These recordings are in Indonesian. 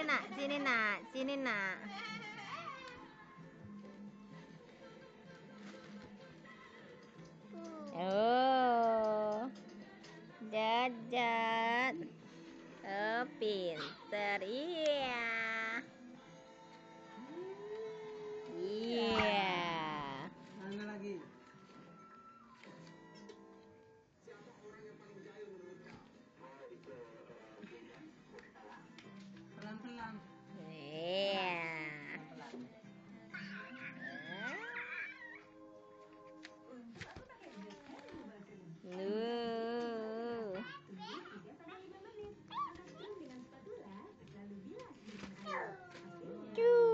Sini nak, sini nak, sini nak. Oh, Jajat. Oh, pinter. Iya. Iya. Mana lagi? Pelan-pelan. Iya. Cu.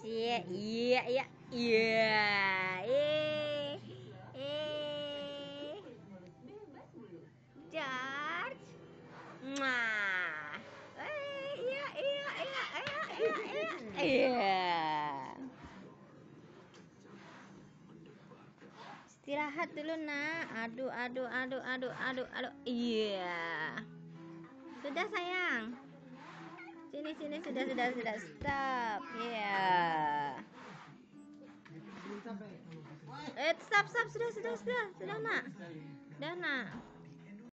Cie. Iya. George. Mwah. Iya. Istirahat dulu nak. Aduh. Iya. Sudah sayang. Sini sudah stop. Iya. Stop sudah nak.